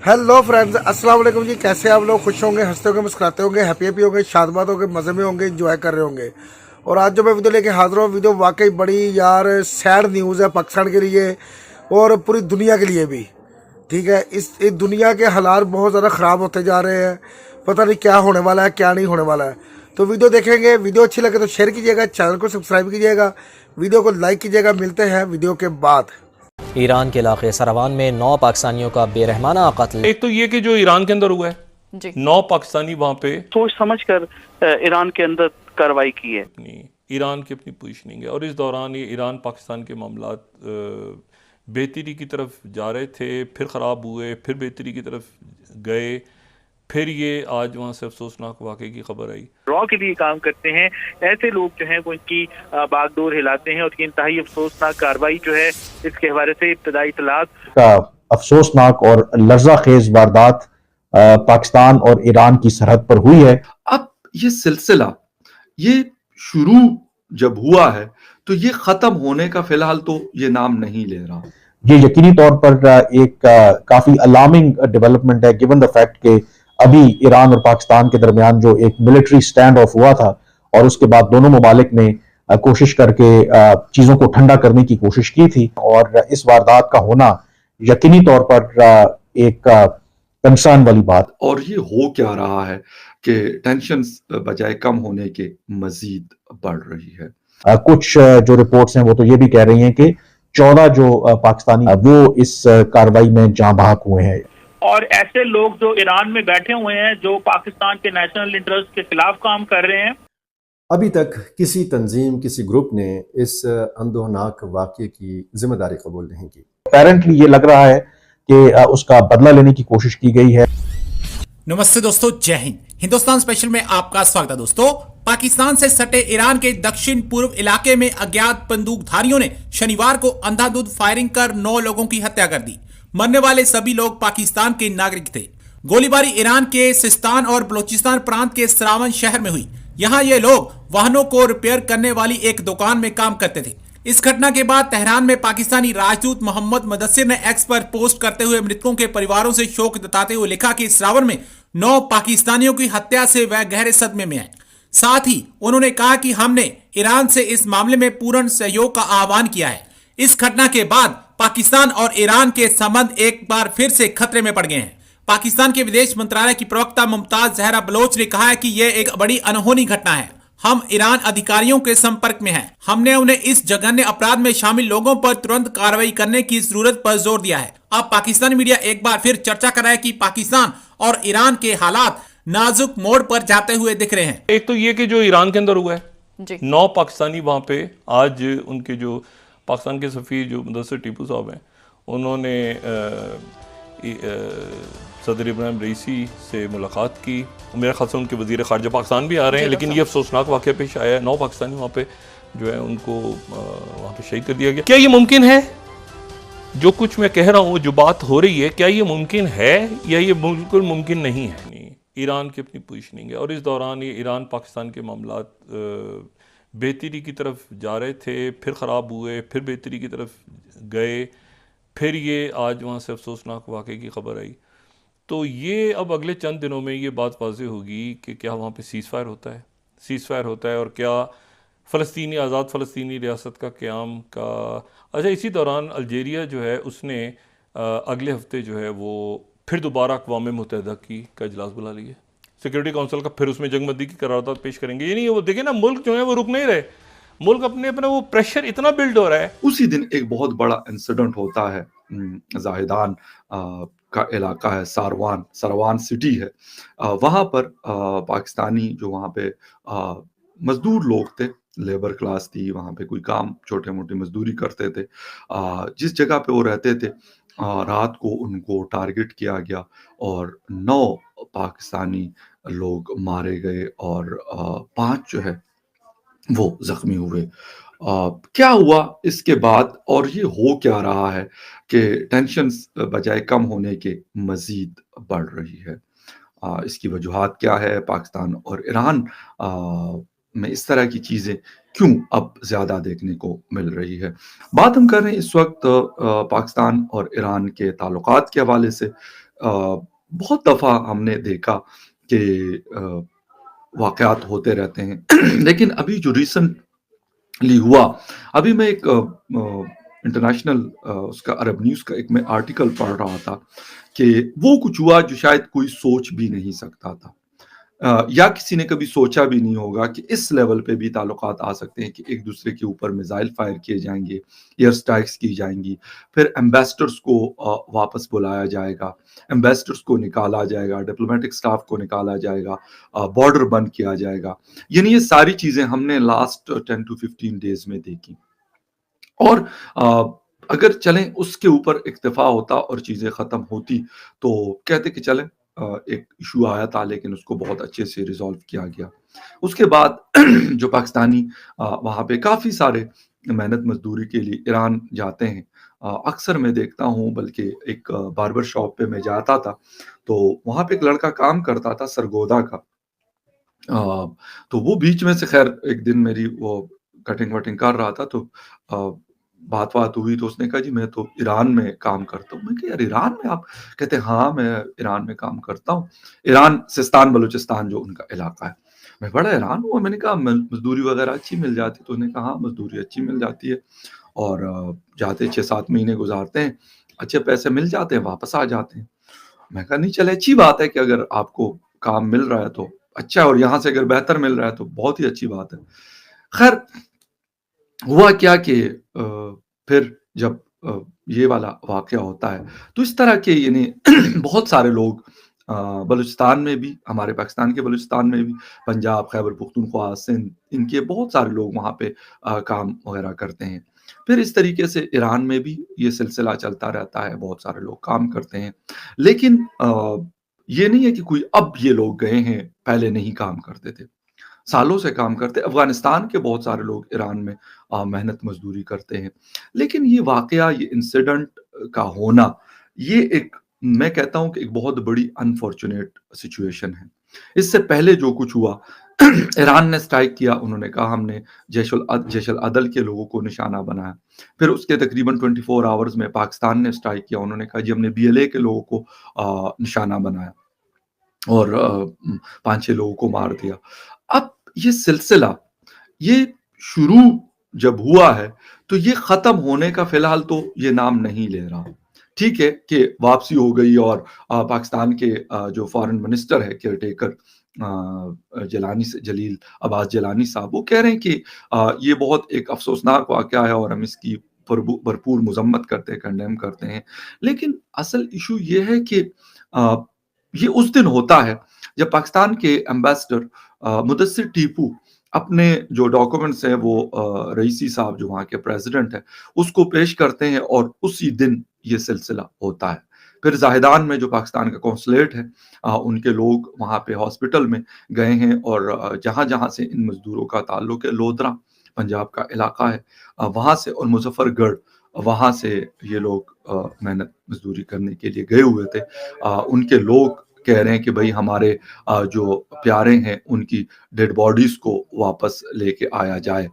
Hello friends, अस्सलाम वालेकुम जी। कैसे आप लोग? खुश होंगे, हंसते होंगे, मुस्कुराते होंगे, हैप्पी हैप्पी होंगे, शादबाद होंगे, मज़े में होंगे, एंजॉय कर रहे होंगे। और आज जो मैं वीडियो लेके हाजिर हूँ, वीडियो वाकई बड़ी यार सैड न्यूज़ है पाकिस्तान के लिए और पूरी दुनिया के लिए भी। ठीक है, इस दुनिया के हालात बहुत ज़्यादा ख़राब होते जा रहे हैं। पता नहीं क्या होने वाला है, क्या नहीं होने वाला है। तो वीडियो देखेंगे। वीडियो अच्छी लगे तो शेयर कीजिएगा, चैनल को सब्सक्राइब कीजिएगा, वीडियो को लाइक कीजिएगा। मिलते हैं वीडियो के बाद। ईरान के इलाके सरवान में 9 पाकिस्तानियों का बेरहमाना कत्ल। एक तो ये कि जो ईरान के अंदर हुआ है, जी 9 पाकिस्तानी वहां पे सोच समझ कर ईरान के अंदर कार्रवाई की है। ईरान की अपनी पोजीशनिंग है और इस दौरान ये ईरान पाकिस्तान के मामलात बेहतरी की तरफ जा रहे थे, फिर ख़राब हुए, फिर बेहतरी की तरफ गए, फिर ये आज वहाँ से अफसोसनाक वाक़े की खबर आई। रॉ के लिए काम करते हैं ऐसे लोग जो हैं वो इनकी बागडोर हिलाते हैं और ये इंतहाई अफसोसनाक कार्रवाई जो है इसके हवाले से इब्तदाई इत्तलात का अफसोसनाक और लर्जा खेज वारदात पाकिस्तान और ईरान की सरहद पर हुई है। अब ये सिलसिला ये शुरू जब हुआ है तो ये खत्म होने का फिलहाल तो ये नाम नहीं ले रहा। ये यकीनी तौर पर एक काफी अलार्मिंग डेवलपमेंट है, गिवन द फैक्ट कि अभी ईरान और पाकिस्तान के दरमियान जो एक मिलिट्री स्टैंड ऑफ हुआ था और उसके बाद दोनों ममालिक ने कोशिश करके चीजों को ठंडा करने की कोशिश की थी और इस वारदात का होना यकीनी तौर पर एक कंसर्न वाली बात। और ये हो क्या रहा है कि टेंशन बजाय कम होने के मजीद बढ़ रही है। कुछ जो रिपोर्ट्स हैं वो तो ये भी कह रही हैं कि 14 जो पाकिस्तानी वो इस कार्रवाई में जाँ बहक हुए हैं। और ऐसे लोग जो ईरान में बैठे हुए हैं जो पाकिस्तान के नेशनल इंटरेस्ट के खिलाफ काम कर रहे हैं। अभी तक किसी तंजीम, किसी ग्रुप ने इस अंदोहनाक वाक़ये की जिम्मेदारी कबूल नहीं की। अपेरेंटली ये लग रहा है कि उसका बदला लेने की कोशिश की गई है। नमस्ते दोस्तों, जय हिंद। हिंदुस्तान स्पेशल में आपका स्वागत है। दोस्तों, पाकिस्तान से सटे ईरान के दक्षिण पूर्व इलाके में अज्ञात बंदूकधारियों ने शनिवार को अंधाधुंध फायरिंग कर 9 लोगों की हत्या कर दी। मरने वाले सभी लोग पाकिस्तान के नागरिक थे। गोलीबारी ईरान के सिस्तान और बलूचिस्तान प्रांत के सरावन शहर में हुई। यहाँ ये लोग वाहनों को रिपेयर करने वाली एक दुकान में काम करते थे। इस घटना के बाद तेहरान में पाकिस्तानी राजदूत मोहम्मद मुदस्सिर ने एक्स पर पोस्ट करते हुए मृतकों के परिवारों से शोक जताते हुए लिखा कि श्रावण में 9 पाकिस्तानियों की हत्या से वह गहरे सदमे में है। साथ ही उन्होंने कहा कि हमने ईरान से इस मामले में पूर्ण सहयोग का आह्वान किया है। इस घटना के बाद पाकिस्तान और ईरान के संबंध एक बार फिर से खतरे में पड़ गए हैं। पाकिस्तान के विदेश मंत्रालय की प्रवक्ता मुमताज जहरा बलोच ने कहा है कि यह एक बड़ी अनहोनी घटना है। हम ईरान अधिकारियों के संपर्क में हैं। हमने उन्हें इस जघन्य अपराध में शामिल लोगों पर तुरंत कार्रवाई करने की जरूरत पर जोर दिया है। अब पाकिस्तानी मीडिया एक बार फिर चर्चा कर रहा है कि पाकिस्तान और ईरान के हालात नाजुक मोड़ पर जाते हुए दिख रहे हैं। एक तो ये कि जो ईरान के अंदर हुआ है, जी 9 पाकिस्तानी वहाँ पे आज उनके जो पाकिस्तान के सफ़ीर जो मुदस्सिर टीपू साहब हैं, उन्होंने सदर इब्राहिम रईसी से मुलाकात की। मेरे ख्याल से उनके वज़ीर ख़ारजा पाकिस्तान भी आ रहे हैं, लेकिन ये अफसोसनाक वाक़या पेश आया है। 9 पाकिस्तानी वहाँ पे जो है उनको वहाँ पे शहीद कर दिया गया। क्या ये मुमकिन है? जो कुछ मैं कह रहा हूँ, जो बात हो रही है, क्या ये मुमकिन है या ये बिल्कुल मुमकिन नहीं है? ईरान की अपनी पोजीशनिंग है और इस दौरान ये ईरान पाकिस्तान के मामलात बेहतरी की तरफ जा रहे थे, फिर ख़राब हुए, फिर बेहतरी की तरफ गए, फिर ये आज वहाँ से अफसोसनाक वाक़े की खबर आई। तो ये अब अगले चंद दिनों में ये बात वाज़ेह होगी कि क्या वहाँ पे सीज़फायर होता है और क्या फ़लस्तीनी आज़ाद फ़लस्तीनी रियासत का क़याम का। अच्छा, इसी दौरान अल्जेरिया जो है उसने अगले हफ्ते जो है वो फिर दोबारा अक़वाम मुत्तहिदा का इजलास बुला लिया, सिक्योरिटी काउंसिल का। फिर उसमें जंगबंदी की करारदाद पेश करेंगे। ये नहीं, वो देखें ना, मुल्क जो है वो रुक नहीं रहे। मुल्क अपने वो प्रेशर इतना बिल्ड हो रहा है। उसी दिन एक बहुत बड़ा इंसिडेंट होता है। जाहिदान का इलाका है, सरवान सिटी है। वहाँ पर पाकिस्तानी जो वहाँ पे मजदूर लोग थे, लेबर क्लास थी, वहाँ पे कोई काम छोटे मोटे मजदूरी करते थे। जिस जगह पे वो रहते थे रात को उनको टारगेट किया गया और 9 पाकिस्तानी लोग मारे गए और 5 जो है वो जख्मी हुए। क्या हुआ इसके बाद और ये हो क्या रहा है कि टेंशन बजाय कम होने के मजीद बढ़ रही है। इसकी वजूहात क्या है? पाकिस्तान और ईरान में इस तरह की चीज़ें क्यों अब ज़्यादा देखने को मिल रही है? बात हम कर रहे हैं इस वक्त पाकिस्तान और ईरान के ताल्लुकात के हवाले से। बहुत दफ़ा हमने देखा कि वाक़यात होते रहते हैं। लेकिन अभी जो रिसेंटली हुआ, अभी मैं एक इंटरनेशनल उसका अरब न्यूज़ का एक मैं आर्टिकल पढ़ रहा था कि वो कुछ हुआ जो शायद कोई सोच भी नहीं सकता था। या किसी ने कभी सोचा भी नहीं होगा कि इस लेवल पे भी ताल्लुकात आ सकते हैं कि एक दूसरे के ऊपर मिसाइल फायर किए जाएंगे, एयर स्ट्राइक्स की जाएंगी, फिर एम्बेसडर्स को वापस बुलाया जाएगा, एम्बेसडर्स को निकाला जाएगा, डिप्लोमेटिक स्टाफ को निकाला जाएगा, बॉर्डर बंद किया जाएगा। यानी ये सारी चीजें हमने लास्ट 10 to 15 डेज में देखी। और अगर चलें उसके ऊपर इक्तफा होता और चीजें खत्म होती तो कहते कि चलें एक इशू आया था लेकिन उसको बहुत अच्छे से रिजॉल्व किया गया। उसके बाद जो पाकिस्तानी वहाँ पे काफ़ी सारे मेहनत मजदूरी के लिए ईरान जाते हैं। अक्सर मैं देखता हूँ, बल्कि एक बार्बर शॉप पे मैं जाता था तो वहाँ पे एक लड़का काम करता था सरगोदा का। तो वो बीच में से खैर एक दिन मेरी वो कटिंग वटिंग कर रहा था तो बात हुई तो उसने कहा जी मैं तो ईरान में काम करता हूँ। मैं कहा यार ईरान में आप? कहते हाँ मैं ईरान में काम करता हूँ। ईरान सिस्तान बलूचिस्तान जो उनका इलाका है। मैं बड़ा हैरान हुआ, मैंने कहा मजदूरी वगैरह अच्छी मिल जाती? तो उन्होंने कहा हाँ मजदूरी अच्छी मिल जाती है और जाते 6-7 महीने गुजारते हैं, अच्छे पैसे मिल जाते हैं, वापस आ जाते हैं। मैं कहा नहीं चले अच्छी बात है कि अगर आपको काम मिल रहा है तो अच्छा है, और यहाँ से अगर बेहतर मिल रहा है तो बहुत ही अच्छी बात है। खैर हुआ क्या कि फिर जब ये वाला वाक़या होता है तो इस तरह के यानी बहुत सारे लोग बलूचिस्तान में भी, हमारे पाकिस्तान के बलूचिस्तान में भी, पंजाब, खैबर पख्तूनख्वा, सिंध, इनके बहुत सारे लोग वहाँ पे काम वगैरह करते हैं। फिर इस तरीके से ईरान में भी ये सिलसिला चलता रहता है, बहुत सारे लोग काम करते हैं। लेकिन ये नहीं है कि कोई अब ये लोग गए हैं, पहले नहीं काम करते थे। सालों से काम करते। अफ़गानिस्तान के बहुत सारे लोग ईरान में मेहनत मज़दूरी करते हैं। लेकिन ये वाक़या, ये इंसिडेंट का होना, ये एक, मैं कहता हूँ कि एक बहुत बड़ी अनफॉर्च्यूनेट सिचुएशन है। इससे पहले जो कुछ हुआ ईरान ने स्ट्राइक किया, उन्होंने कहा हमने जैश अल अदल के लोगों को निशाना बनाया। फिर उसके तकरीबन 24 आवर्स में पाकिस्तान ने स्ट्राइक किया, उन्होंने कहा जी हमने BLA के लोगों को निशाना बनाया और 5-6 लोगों को मार दिया। अब ये सिलसिला, ये शुरू जब हुआ है तो ये खत्म होने का फिलहाल तो ये नाम नहीं ले रहा। ठीक है कि वापसी हो गई और पाकिस्तान के जो फॉरेन मिनिस्टर है, केयरटेकर जलील अब्बास जलानी साहब, वो कह रहे हैं कि ये बहुत एक अफसोसनाक वाक़या है और हम इसकी भरपूर मज़म्मत करते हैं, कंडेम करते हैं। लेकिन असल इशू ये है कि ये उस दिन होता है जब पाकिस्तान के एम्बेसडर मुदस्सिर टीपू अपने जो डॉक्यूमेंट्स हैं वो रईसी साहब जो वहाँ के प्रेसिडेंट है उसको पेश करते हैं और उसी दिन ये सिलसिला होता है। फिर जाहिदान में जो पाकिस्तान का कौंसलेट है उनके लोग वहाँ पे हॉस्पिटल में गए हैं और जहाँ जहाँ से इन मजदूरों का ताल्लुक है, लोधरा पंजाब का इलाका है वहाँ से, और मुजफ्फरगढ़ वहाँ से ये लोग मेहनत मजदूरी करने के लिए गए हुए थे। उनके लोग कह रहे हैं कि भाई हमारे जो प्यारे हैं उनकी डेड बॉडीज को वापस लेके आया जाए।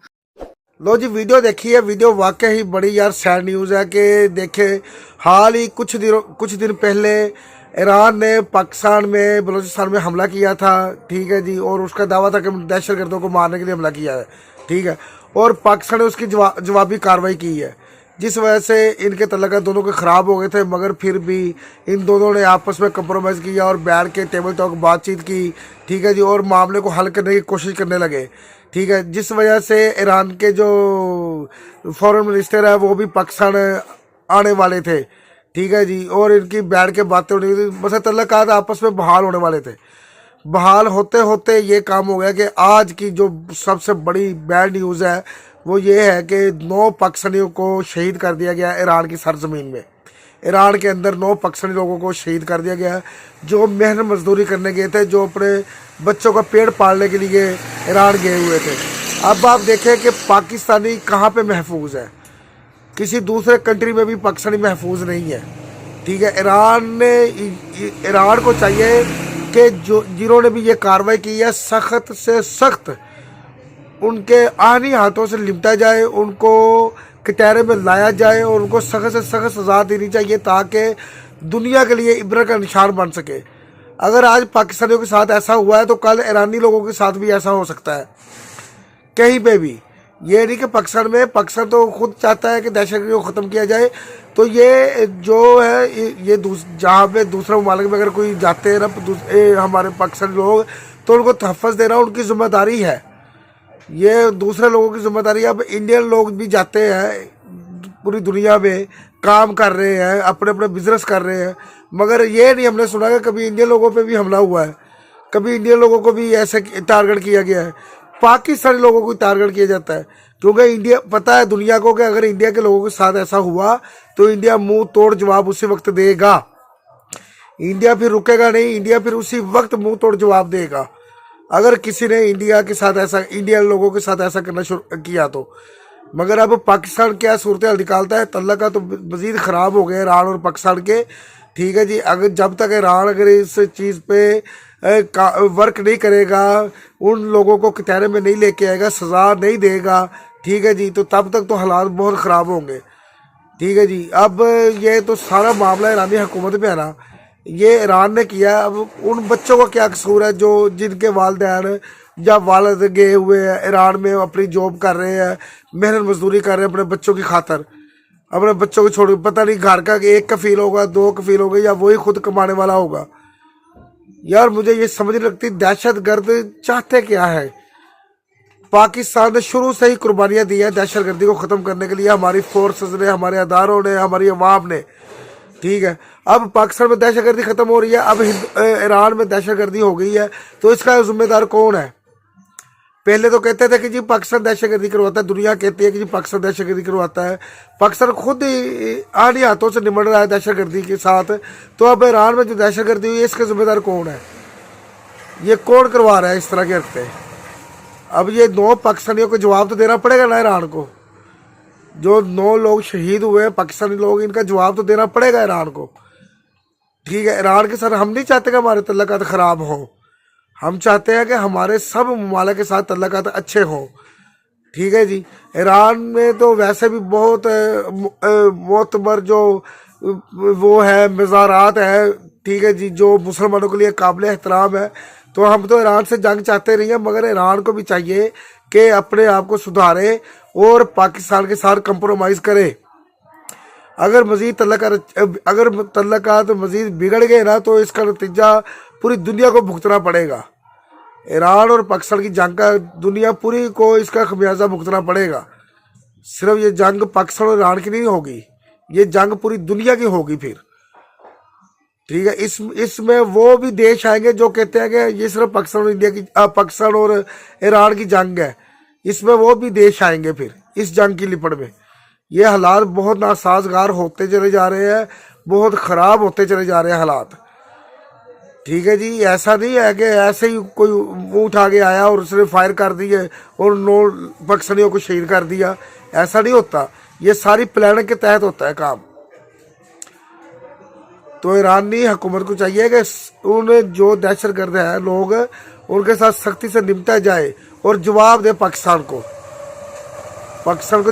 लो जी, वीडियो देखिए। वीडियो वाकई ही बड़ी यार सैड न्यूज़ है कि देखे हाल ही कुछ दिन पहले ईरान ने पाकिस्तान में बलूचिस्तान में हमला किया था, ठीक है जी, और उसका दावा था कि दहशतगर्दों को मारने के लिए हमला किया है, ठीक है, और पाकिस्तान ने उसकी जवाबी कार्रवाई की है, जिस वजह से इनके तल्लुकात दोनों के ख़राब हो गए थे। मगर फिर भी इन दोनों ने आपस में कंप्रोमाइज़ किया और बैठ के टेबल टॉक बातचीत की, ठीक है जी, और मामले को हल करने की कोशिश करने लगे, ठीक है, जिस वजह से ईरान के जो फॉरेन मिनिस्टर है वो भी पाकिस्तान आने वाले थे, ठीक है जी, और इनकी बैठ के बातें होने थी, बस तल्लुकात आपस में बहाल होने वाले थे। बहाल होते होते ये काम हो गया कि आज की जो सबसे बड़ी बैड न्यूज़ है वो ये है कि 9 पाकिस्तानियों को शहीद कर दिया गया ईरान की सरजमीन में। ईरान के अंदर 9 पाकिस्तानी लोगों को शहीद कर दिया गया जो मेहनत मजदूरी करने गए थे, जो अपने बच्चों का पेट पालने के लिए ईरान गए हुए थे। अब आप देखें कि पाकिस्तानी कहाँ पे महफूज है, किसी दूसरे कंट्री में भी पाकिस्तानी महफूज नहीं है, ठीक है। ईरान को चाहिए कि जिन्होंने भी ये कार्रवाई की है सख्त से सख्त उनके आनी हाथों से निपटा जाए, उनको कटहरे में लाया जाए और उनको सख्त से सख्त सज़ा देनी चाहिए ताकि दुनिया के लिए इब्रत का निशान बन सके। अगर आज पाकिस्तानियों के साथ ऐसा हुआ है तो कल ईरानी लोगों के साथ भी ऐसा हो सकता है, कहीं पे भी। ये नहीं कि पाकिस्तान तो खुद चाहता है कि दहशतगर्दी को ख़त्म किया जाए, तो ये जो है ये जहाँ पे दूसरे ममालिक में अगर कोई जाते हैं ना हमारे पाकिस्तानी लोग, तो उनको तहफ़्फ़ुज़ देना उनकी ज़िम्मेदारी है, ये दूसरे लोगों की ज़िम्मेदारी है। अब इंडियन लोग भी जाते हैं पूरी दुनिया में, काम कर रहे हैं, अपने अपने बिजनेस कर रहे हैं, मगर ये नहीं हमने सुना कि कभी इंडियन लोगों पे भी हमला हुआ है, कभी इंडियन लोगों को भी ऐसे टारगेट किया गया है। पाकिस्तानी लोगों को टारगेट किया जाता है, क्योंकि इंडिया पता है दुनिया को कि अगर इंडिया के लोगों के साथ ऐसा हुआ तो इंडिया मुंह तोड़ जवाब उसी वक्त देगा। इंडिया फिर रुकेगा नहीं, इंडिया फिर उसी वक्त मुंह तोड़ जवाब देगा अगर किसी ने इंडिया के साथ ऐसा, इंडियन लोगों के साथ ऐसा करना शुरू किया तो। मगर अब पाकिस्तान क्या सूरत हाल निकालता है, तल्लका तो मज़ीद ख़राब हो गए ईरान और पाकिस्तान के। ठीक है जी, अगर जब तक ईरान अगर इस चीज़ पे वर्क नहीं करेगा, उन लोगों को कटहरे में नहीं लेके आएगा, सज़ा नहीं देगा, ठीक है जी, तो तब तक तो हालात बहुत ख़राब होंगे। ठीक है जी, अब ये तो सारा मामला ईरानी हुकूमत पे है ना, ये ईरान ने किया। अब उन बच्चों का क्या कसूर है जो जिनके वालिदैन या वालिद गए हुए हैं ईरान में, अपनी जॉब कर रहे हैं, मेहनत मजदूरी कर रहे हैं अपने बच्चों की खातर, अपने बच्चों को छोड़, पता नहीं घर का एक कफील होगा, दो कफील होगा, या वही खुद कमाने वाला होगा। यार मुझे ये समझ नहीं लगती दहशतगर्द चाहते क्या है। पाकिस्तान ने शुरू से ही कुर्बानियाँ दी हैं दहशतगर्दी को ख़त्म करने के लिए, हमारी फोर्सेस ने, हमारे अदारों ने, हमारी अवाम ने। ठीक है, अब पाकिस्तान में दहशतगर्दी ख़त्म हो रही है, अब ईरान में दहशतगर्दी हो गई है, तो इसका जिम्मेदार कौन है? पहले तो कहते थे कि जी पाकिस्तान दहशतगर्दी करवाता है, दुनिया कहती है कि जी पाकिस्तान दहशतगर्दी करवाता है, पाकिस्तान खुद ही आनी हाथों से निमट रहा है दहशतगर्दी के साथ। तो अब ईरान में जो दहशतगर्दी हुई है इसका जिम्मेदार कौन है? ये कौन करवा रहा है इस तरह की हरकतें? अब ये 9 पाकिस्तानियों को जवाब तो देना पड़ेगा ना ईरान को। जो 9 लोग शहीद हुए हैं पाकिस्तानी लोग, इनका जवाब तो देना पड़ेगा ईरान को। ठीक है, ईरान के साथ हम नहीं चाहते कि हमारे तल्लुकात ख़राब हों, हम चाहते हैं कि हमारे सब ममालिक के साथ तल्लुकात अच्छे हों। ठीक है जी, ईरान में तो वैसे भी बहुत मोतबर जो वो है मज़ारात है, ठीक है जी, जो मुसलमानों के लिए काबिल एहतराम है। तो हम तो ईरान से जंग चाहते नहीं हैं, मगर ईरान को भी चाहिए कि अपने आप को सुधारे और पाकिस्तान के साथ कंप्रोमाइज़ करे। अगर तल्लुकात मज़ीद बिगड़ गए ना, तो इसका नतीजा पूरी दुनिया को भुगतना पड़ेगा। ईरान और पाकिस्तान की जंग का दुनिया पूरी को इसका खमियाजा भुगतना पड़ेगा। सिर्फ ये जंग पाकिस्तान और ईरान की नहीं होगी, ये जंग पूरी दुनिया की होगी फिर। ठीक है, इसमें वो भी देश आएंगे जो कहते हैं कि ये सिर्फ पाकिस्तान और ईरान की जंग है, इसमें वो भी देश आएंगे फिर इस जंग की लिपट में। ये हालात बहुत नासाजगार होते चले जा रहे हैं, बहुत ख़राब होते चले जा रहे हैं हालात। ठीक है जी, ऐसा नहीं है कि ऐसे ही कोई मुंह उठा के आया और उसने फायर कर दिए और 9 पाकिस्तानियों को शहीद कर दिया, ऐसा नहीं होता। ये सारी प्लानिंग के तहत होता है काम। तो ईरानी हुकूमत को चाहिए कि उन जो दहशतगर्द हैं लोग, उनके साथ सख्ती से निपटा जाए और जवाब दे पाकिस्तान को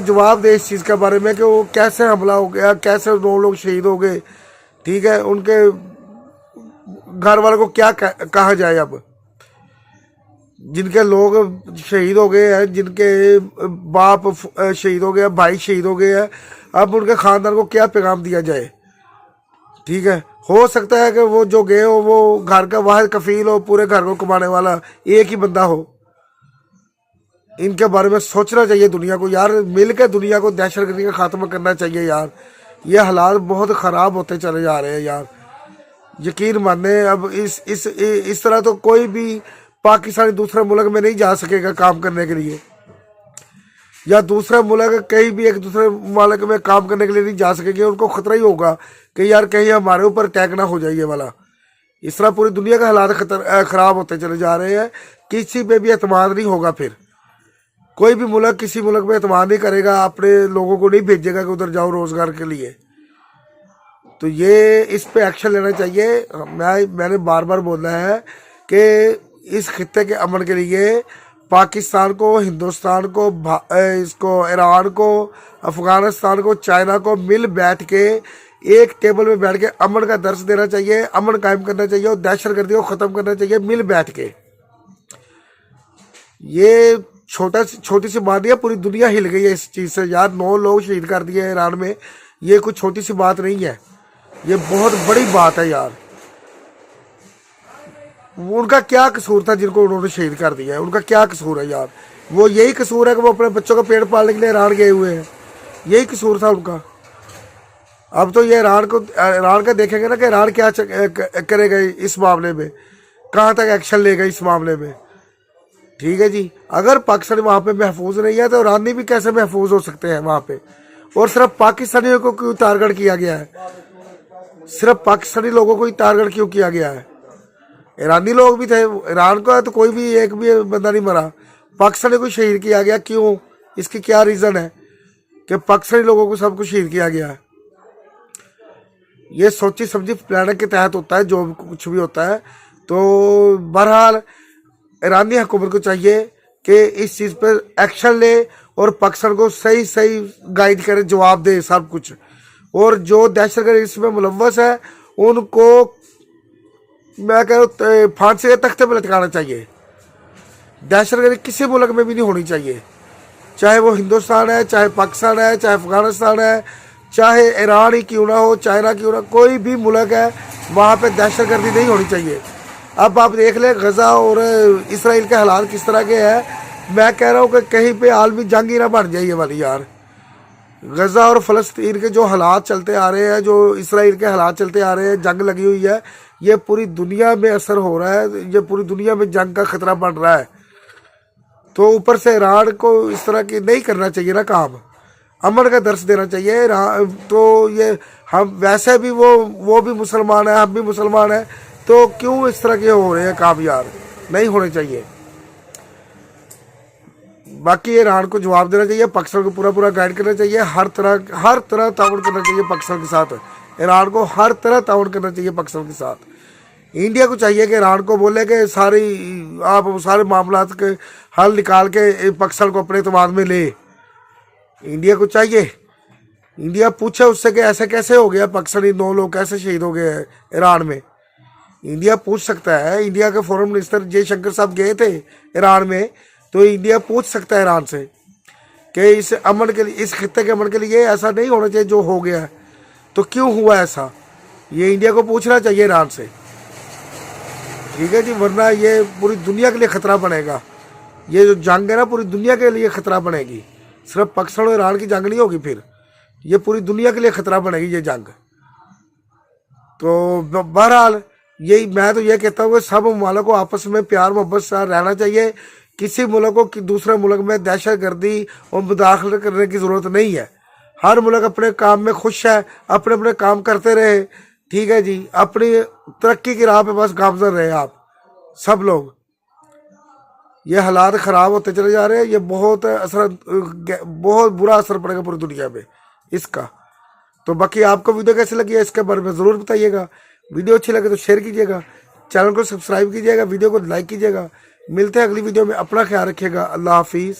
जवाब दे इस चीज़ के बारे में कि वो कैसे हमला हो गया, कैसे 9 लोग शहीद हो गए। ठीक है, उनके घर वालों को क्या कहा जाए? अब जिनके लोग शहीद हो गए हैं, जिनके बाप शहीद हो गए, भाई शहीद हो गए हैं, अब उनके ख़ानदान को क्या पैगाम दिया जाए? ठीक है, हो सकता है कि वो जो गए हो वो घर का वाहिद कफील हो, पूरे घर को कमाने वाला एक ही बंदा हो। इनके बारे में सोचना चाहिए दुनिया को यार, मिलकर दुनिया को दहशतगर्दी का खात्मा करना चाहिए यार। ये हालात बहुत ख़राब होते चले जा रहे हैं यार, यकीन माने। अब इस तरह तो कोई भी पाकिस्तानी दूसरे मुल्क में नहीं जा सकेगा काम करने के लिए, या दूसरे मुल्क कहीं भी एक दूसरे मुल्क में काम करने के लिए नहीं जा सकेंगे। उनको ख़तरा ही होगा कि यार कहीं हमारे ऊपर अटैक ना हो जाए ये वाला। इस तरह पूरी दुनिया का हालात ख़राब होते चले जा रहे हैं, किसी पे भी एतमाद नहीं होगा। फिर कोई भी मुल्क किसी मुल्क में एतमाद नहीं करेगा, अपने लोगों को नहीं भेजेगा कि उधर जाओ रोज़गार के लिए। तो ये इस पे एक्शन लेना चाहिए। मैंने बार बार बोला है कि इस खित्ते के अमन के लिए पाकिस्तान को, हिंदुस्तान को, इसको ईरान को, अफ़गानिस्तान को, चाइना को मिल बैठ के एक टेबल में बैठ के अमन का दर्श देना चाहिए, अमन कायम करना चाहिए और दहशतगर्दी को ख़त्म करना चाहिए मिल बैठ के। ये छोटी सी बात नहीं है, पूरी दुनिया हिल गई है इस चीज़ से यार। 9 लोग शहीद कर दिए हैं ईरान में, ये कुछ छोटी सी बात नहीं है, ये बहुत बड़ी बात है यार। उनका क्या कसूर था जिनको उन्होंने शहीद कर दिया है? उनका क्या कसूर है यार? वो यही कसूर है कि वो अपने बच्चों का पेट पालने के लिए ईरान गए हुए हैं, यही कसूर था उनका। अब तो ये ईरान का देखेंगे ना कि ईरान क्या करेगा इस मामले में, कहाँ तक एक्शन लेगा इस मामले में। ठीक है जी, अगर पाकिस्तानी वहाँ पे महफूज नहीं है तो ईरानी भी कैसे महफूज हो सकते हैं वहाँ पे? और सिर्फ पाकिस्तानियों को क्यों टारगेट किया गया है? सिर्फ पाकिस्तानी लोगों को ही टारगेट क्यों किया गया है? ईरानी लोग भी थे, ईरान का तो कोई भी एक भी बंदा नहीं मरा, पाकिस्तानी को शहीद किया गया क्यों? इसकी क्या रीज़न है कि पाकिस्तानी लोगों को सब कुछ शहीद किया गया है? ये सोची समझी प्लानिंग के तहत होता है जो कुछ भी होता है। तो बहरहाल ईरानी हुकूमत को चाहिए कि इस चीज़ पर एक्शन ले और पाकिस्तान को सही गाइड करे, जवाब दे सब कुछ। और जो दहशतगर्द इसमें मुलव्वस है उनको मैं कह रहा हूँ फांसी के तख्ते पर लटकाना चाहिए। दहशतगर्दी किसी मुल्क में भी नहीं होनी चाहिए, चाहे वो हिंदुस्तान है, चाहे पाकिस्तान है, चाहे अफगानिस्तान है, चाहे ईरान ही क्यों ना हो, चाइना क्यों ना, कोई भी मुल्क है वहाँ पे दहशतगर्दी नहीं होनी चाहिए। अब आप देख लें गज़ा और इसराइल के हालात किस तरह के हैं। मैं कह रहा हूँ कि कहीं पे आलमी जंग ही ना बन जाए ये वाली यार। गज़ा और फ़लस्तीन के जो हालात चलते आ रहे हैं, जो इसराइल के हालात चलते आ रहे हैं, जंग लगी हुई है, ये पूरी दुनिया में असर हो रहा है, ये पूरी दुनिया में जंग का ख़तरा बढ़ रहा है। तो ऊपर से ईरान को इस तरह की नहीं करना चाहिए ना काम, अमन का दर्श देना चाहिए। तो ये हम वैसे भी वो भी मुसलमान है, हम भी मुसलमान हैं, तो क्यों इस तरह के हो रहे हैं काम यार? नहीं होने चाहिए। बाकी ईरान को जवाब देना चाहिए, पाकिस्तान को पूरा गाइड करना चाहिए, हर तरह ताउन करना चाहिए पाकिस्तान के साथ। ईरान को हर तरह ताउन करना चाहिए पाकिस्तान के साथ। इंडिया को चाहिए कि ईरान को बोले कि आप सारे मामलात के हल निकाल के पाकिस्तान को अपने एतमाद में ले। इंडिया को चाहिए, इंडिया पूछे उससे कि ऐसे कैसे हो गया, पाकिस्तानी 9 लोग कैसे शहीद हो गए हैं ईरान में। इंडिया पूछ सकता है, इंडिया के फॉरेन मिनिस्टर जयशंकर साहब गए थे ईरान में, तो इंडिया पूछ सकता है ईरान से कि इस अमन के लिए, इस खित्ते के अमन के लिए ऐसा नहीं होना चाहिए जो हो गया है, तो क्यों हुआ ऐसा, ये इंडिया को पूछना चाहिए ईरान से। ठीक है जी, वरना ये पूरी दुनिया के लिए ख़तरा बनेगा। ये जो जंग है ना पूरी दुनिया के लिए ख़तरा बनेगी, सिर्फ पाकिस्तान और ईरान की जंग नहीं होगी, फिर ये पूरी दुनिया के लिए ख़तरा बनेगी ये जंग। तो बहरहाल यही मैं तो ये कहता हूँ कि सब ममालिक को आपस में प्यार मोहब्बत से रहना चाहिए। किसी मुल्क को दूसरे मुल्क में दहशतगर्दी और मुदाखलत करने की ज़रूरत नहीं है। हर मुल्क अपने काम में खुश है, अपने अपने काम करते रहे। ठीक है जी, अपनी तरक्की की राह पे बस गामजन रहे आप सब लोग। ये हालात ख़राब होते चले जा रहे हैं, ये बहुत बुरा असर पड़ेगा पूरी दुनिया में इसका। तो बाकी आपको वीडियो कैसी लगी है इसके बारे में ज़रूर बताइएगा। वीडियो अच्छी लगे तो शेयर कीजिएगा, चैनल को सब्सक्राइब कीजिएगा, वीडियो को लाइक कीजिएगा। मिलते हैं अगली वीडियो में, अपना ख्याल रखिएगा। अल्लाह हाफिज़।